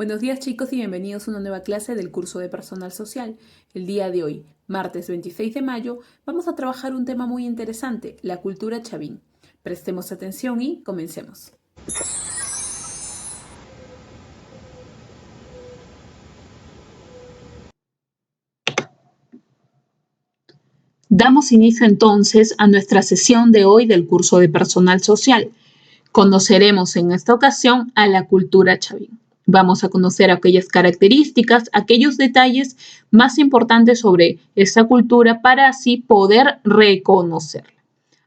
Buenos días chicos y bienvenidos a una nueva clase del curso de Personal Social. El día de hoy, martes 26 de mayo, vamos a trabajar un tema muy interesante, la cultura chavín. Prestemos atención y comencemos. Damos inicio entonces a nuestra sesión de hoy del curso de Personal Social. Conoceremos en esta ocasión a la cultura chavín. Vamos a conocer aquellas características, aquellos detalles más importantes sobre esta cultura para así poder reconocerla.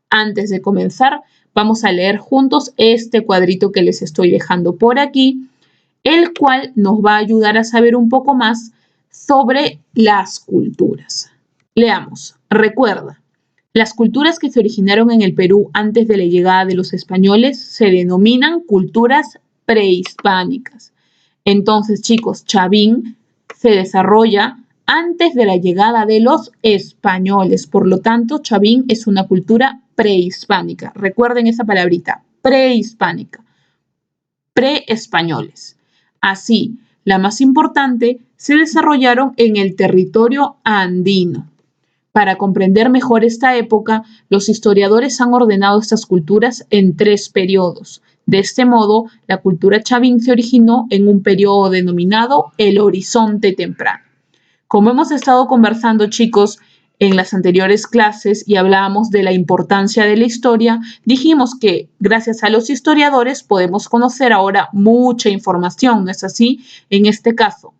Antes de comenzar, vamos a leer juntos este cuadrito que les estoy dejando por aquí, el cual nos va a ayudar a saber un poco más sobre las culturas. Leamos. Recuerda, las culturas que se originaron en el Perú antes de la llegada de los españoles se denominan culturas prehispánicas. Entonces, chicos, chavín se desarrolla antes de la llegada de los españoles. Por lo tanto, chavín es una cultura prehispánica. Recuerden esa palabrita, prehispánica, preespañoles. Así, la más importante, se desarrollaron en el territorio andino. Para comprender mejor esta época, los historiadores han ordenado estas culturas en 3 periodos. De este modo, la cultura chavín se originó en un periodo denominado el Horizonte Temprano. Como hemos estado conversando, chicos, en las anteriores clases y hablábamos de la importancia de la historia, dijimos que gracias a los historiadores podemos conocer ahora mucha información, ¿no es así? En este caso,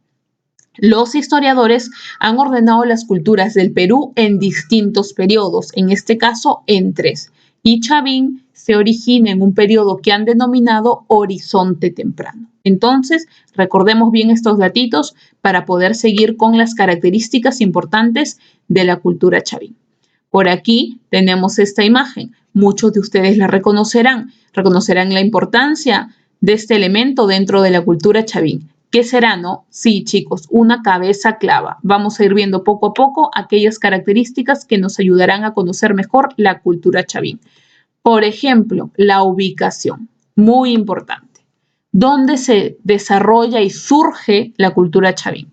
los historiadores han ordenado las culturas del Perú en distintos periodos, en este caso en 3. Y chavín se origina en un periodo que han denominado Horizonte Temprano. Entonces, recordemos bien estos datitos para poder seguir con las características importantes de la cultura chavín. Por aquí tenemos esta imagen. Muchos de ustedes la reconocerán. Reconocerán la importancia de este elemento dentro de la cultura chavín. ¿Qué será, no? Sí, chicos, una cabeza clava. Vamos a ir viendo poco a poco aquellas características que nos ayudarán a conocer mejor la cultura chavín. Por ejemplo, la ubicación, muy importante. ¿Dónde se desarrolla y surge la cultura chavín?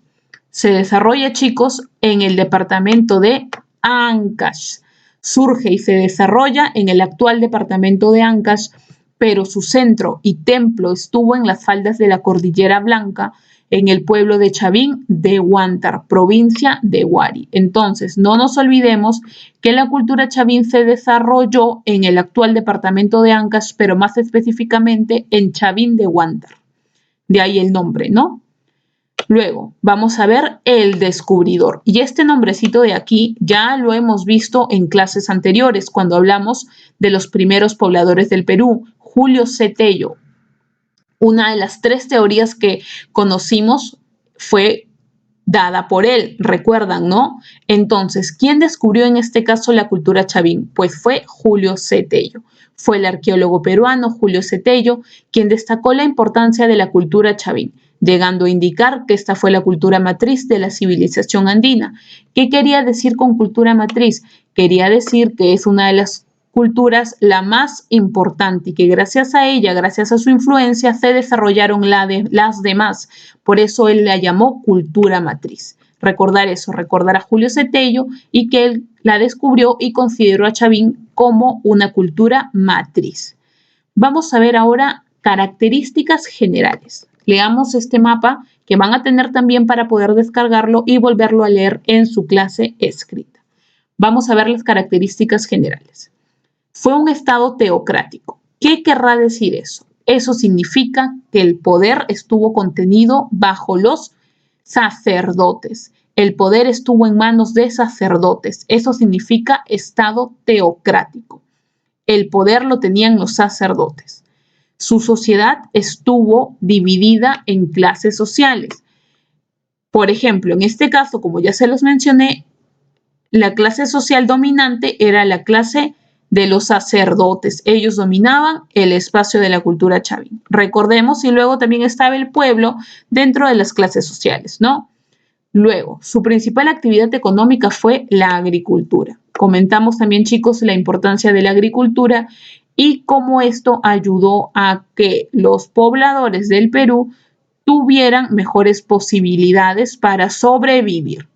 Se desarrolla, chicos, en el departamento de Ancash. Surge y se desarrolla en el actual departamento de Ancash, pero su centro y templo estuvo en las faldas de la Cordillera Blanca, en el pueblo de Chavín de Huántar, provincia de Huari. Entonces, no nos olvidemos que la cultura chavín se desarrolló en el actual departamento de Ancash, pero más específicamente en Chavín de Huántar. De ahí el nombre, ¿no? Luego, vamos a ver el descubridor. Y este nombrecito de aquí ya lo hemos visto en clases anteriores, cuando hablamos de los primeros pobladores del Perú, Julio C. Tello. Una de las 3 teorías que conocimos fue dada por él, recuerdan, ¿no? Entonces, ¿quién descubrió en este caso la cultura chavín? Pues fue Julio C. Tello. Fue el arqueólogo peruano Julio C. Tello quien destacó la importancia de la cultura chavín, llegando a indicar que esta fue la cultura matriz de la civilización andina. ¿Qué quería decir con cultura matriz? Quería decir que es una de las culturas la más importante y que gracias a ella, gracias a su influencia, se desarrollaron las demás. Por eso él la llamó cultura matriz. Recordar eso, recordar a Julio C. Tello y que él la descubrió y consideró a Chavín como una cultura matriz. Vamos a ver ahora características generales. Leamos este mapa que van a tener también para poder descargarlo y volverlo a leer en su clase escrita. Vamos a ver las características generales. Fue un estado teocrático. ¿Qué querrá decir eso? Eso significa que el poder estuvo contenido bajo los sacerdotes. El poder estuvo en manos de sacerdotes. Eso significa estado teocrático. El poder lo tenían los sacerdotes. Su sociedad estuvo dividida en clases sociales. Por ejemplo, en este caso, como ya se los mencioné, la clase social dominante era la clase de los sacerdotes. Ellos dominaban el espacio de la cultura chavín. Recordemos, y luego también estaba el pueblo dentro de las clases sociales, ¿no? Luego, su principal actividad económica fue la agricultura. Comentamos también, chicos, la importancia de la agricultura y cómo esto ayudó a que los pobladores del Perú tuvieran mejores posibilidades para sobrevivir.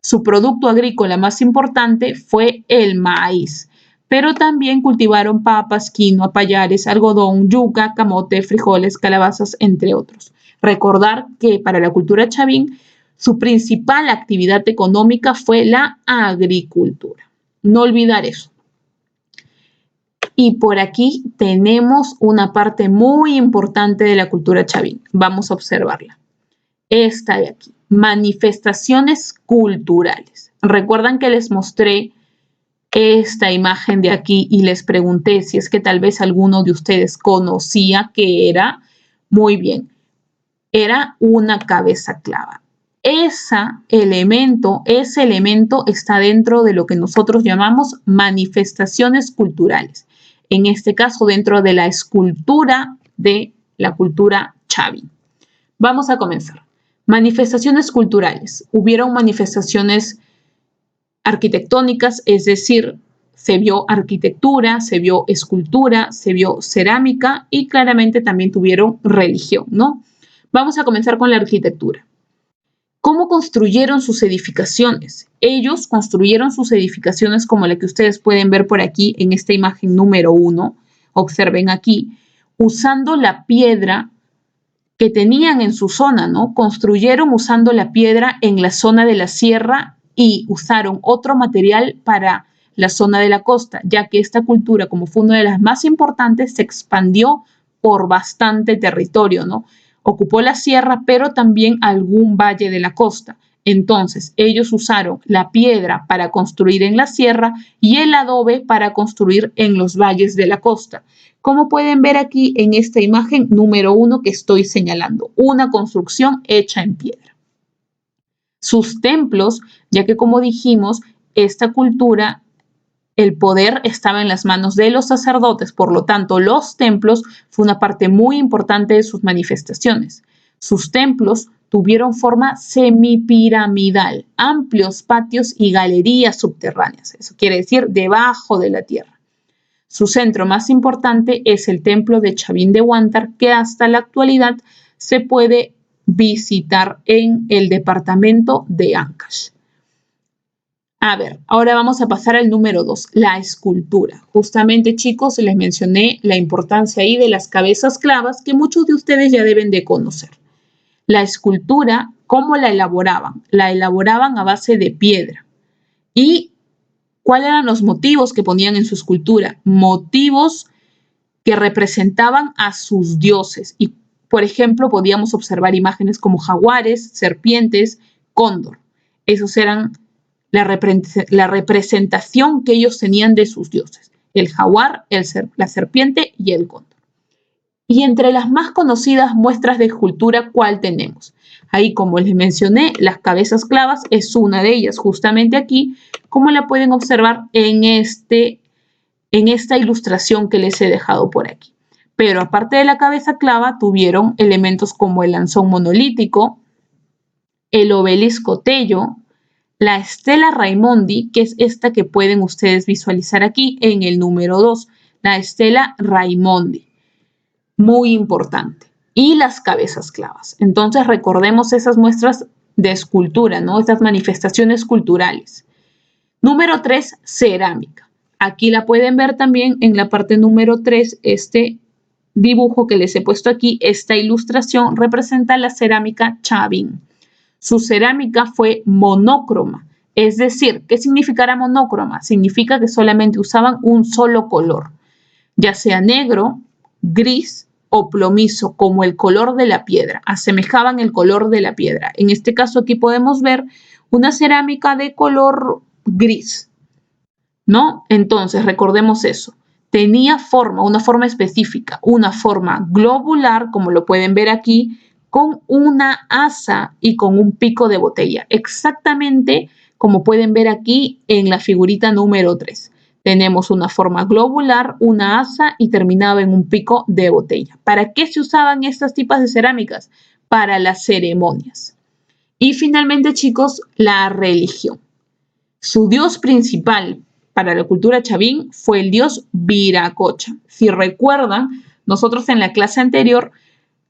Su producto agrícola más importante fue el maíz, pero también cultivaron papas, quinoa, payares, algodón, yuca, camote, frijoles, calabazas, entre otros. Recordar que para la cultura chavín, su principal actividad económica fue la agricultura. No olvidar eso. Y por aquí tenemos una parte muy importante de la cultura chavín. Vamos a observarla. Esta de aquí, manifestaciones culturales. ¿Recuerdan que les mostré esta imagen de aquí y les pregunté si es que tal vez alguno de ustedes conocía qué era? Muy bien, era una cabeza clava. Ese elemento está dentro de lo que nosotros llamamos manifestaciones culturales. En este caso, dentro de la escultura de la cultura chavín. Vamos a comenzar. Manifestaciones culturales. Hubieron manifestaciones arquitectónicas, es decir, se vio arquitectura, se vio escultura, se vio cerámica y claramente también tuvieron religión, ¿no? Vamos a comenzar con la arquitectura. ¿Cómo construyeron sus edificaciones? Ellos construyeron sus edificaciones como la que ustedes pueden ver por aquí en esta imagen número 1. Observen aquí, usando la piedra que tenían en su zona, ¿no? Construyeron usando la piedra en la zona de la sierra y usaron otro material para la zona de la costa, ya que esta cultura, como fue una de las más importantes, se expandió por bastante territorio, ¿no? Ocupó la sierra, pero también algún valle de la costa. Entonces, ellos usaron la piedra para construir en la sierra y el adobe para construir en los valles de la costa. Como pueden ver aquí en esta imagen número 1 que estoy señalando, una construcción hecha en piedra. Sus templos, ya que como dijimos, esta cultura, el poder estaba en las manos de los sacerdotes, por lo tanto, los templos fue una parte muy importante de sus manifestaciones. Sus templos tuvieron forma semipiramidal, amplios patios y galerías subterráneas, eso quiere decir debajo de la tierra. Su centro más importante es el templo de Chavín de Huántar, que hasta la actualidad se puede visitar en el departamento de Ancash. A ver, ahora vamos a pasar al número 2, la escultura. Justamente, chicos, les mencioné la importancia ahí de las cabezas clavas que muchos de ustedes ya deben de conocer. La escultura, ¿cómo la elaboraban? La elaboraban a base de piedra. ¿Y cuáles eran los motivos que ponían en su escultura? Motivos que representaban a sus dioses. Y, por ejemplo, podíamos observar imágenes como jaguares, serpientes, cóndor. Esos eran la representación que ellos tenían de sus dioses. El jaguar, la serpiente y el cóndor. Y entre las más conocidas muestras de escultura, ¿cuál tenemos? Ahí, como les mencioné, las cabezas clavas es una de ellas, justamente aquí, como la pueden observar en esta ilustración que les he dejado por aquí. Pero aparte de la cabeza clava, tuvieron elementos como el lanzón monolítico, el obelisco Tello, la estela Raimondi, que es esta que pueden ustedes visualizar aquí en el número 2, la estela Raimondi, muy importante, y las cabezas clavas. Entonces recordemos esas muestras de escultura, ¿no? Estas manifestaciones culturales. Número 3, cerámica. Aquí la pueden ver también en la parte número 3, este dibujo que les he puesto aquí, esta ilustración representa la cerámica Chavín. Su cerámica fue monócroma, es decir, ¿qué significará monócroma? Significa que solamente usaban un solo color, ya sea negro, gris o plomizo, como el color de la piedra, asemejaban el color de la piedra. En este caso aquí podemos ver una cerámica de color gris, ¿no? Entonces, recordemos eso. Tenía una forma específica, una forma globular, como lo pueden ver aquí, con una asa y con un pico de botella. Exactamente como pueden ver aquí en la figurita número 3. Tenemos una forma globular, una asa y terminaba en un pico de botella. ¿Para qué se usaban estas tipos de cerámicas? Para las ceremonias. Y finalmente, chicos, la religión. Su dios principal para la cultura chavín fue el dios Viracocha. Si recuerdan, nosotros en la clase anterior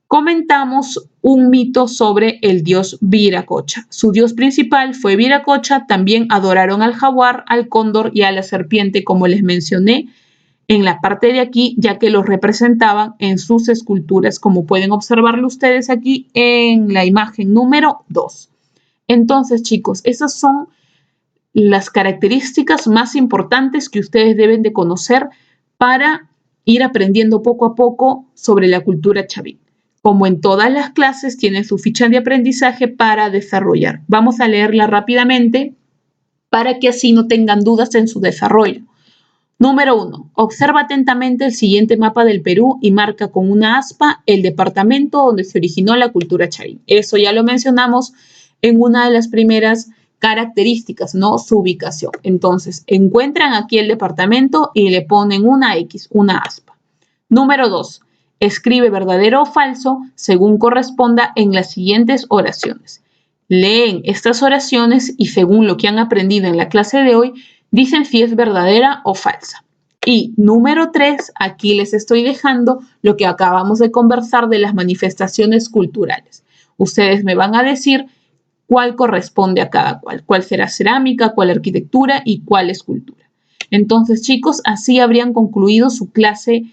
comentamos un mito sobre el dios Viracocha. Su dios principal fue Viracocha, también adoraron al jaguar, al cóndor y a la serpiente, como les mencioné en la parte de aquí, ya que los representaban en sus esculturas, como pueden observarlo ustedes aquí en la imagen número 2. Entonces, chicos, esas son las características más importantes que ustedes deben de conocer para ir aprendiendo poco a poco sobre la cultura chavín. Como en todas las clases, tienen su ficha de aprendizaje para desarrollar. Vamos a leerla rápidamente para que así no tengan dudas en su desarrollo. Número 1. Observa atentamente el siguiente mapa del Perú y marca con una aspa el departamento donde se originó la cultura chavín. Eso ya lo mencionamos en una de las primeras características, ¿no? Su ubicación. Entonces, encuentran aquí el departamento y le ponen una X, una aspa. Número 2. Escribe verdadero o falso según corresponda en las siguientes oraciones. Leen estas oraciones y según lo que han aprendido en la clase de hoy, dicen si es verdadera o falsa. Y número 3, aquí les estoy dejando lo que acabamos de conversar de las manifestaciones culturales. Ustedes me van a decir cuál corresponde a cada cuál será cerámica, cuál arquitectura y cuál escultura. Entonces, chicos, así habrían concluido su clase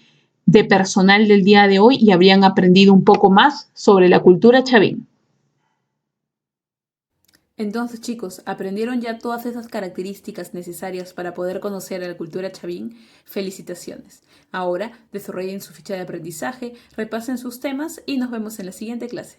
de personal del día de hoy y habrían aprendido un poco más sobre la cultura chavín. Entonces, chicos, ¿aprendieron ya todas esas características necesarias para poder conocer a la cultura chavín? Felicitaciones. Ahora, desarrollen su ficha de aprendizaje, repasen sus temas y nos vemos en la siguiente clase.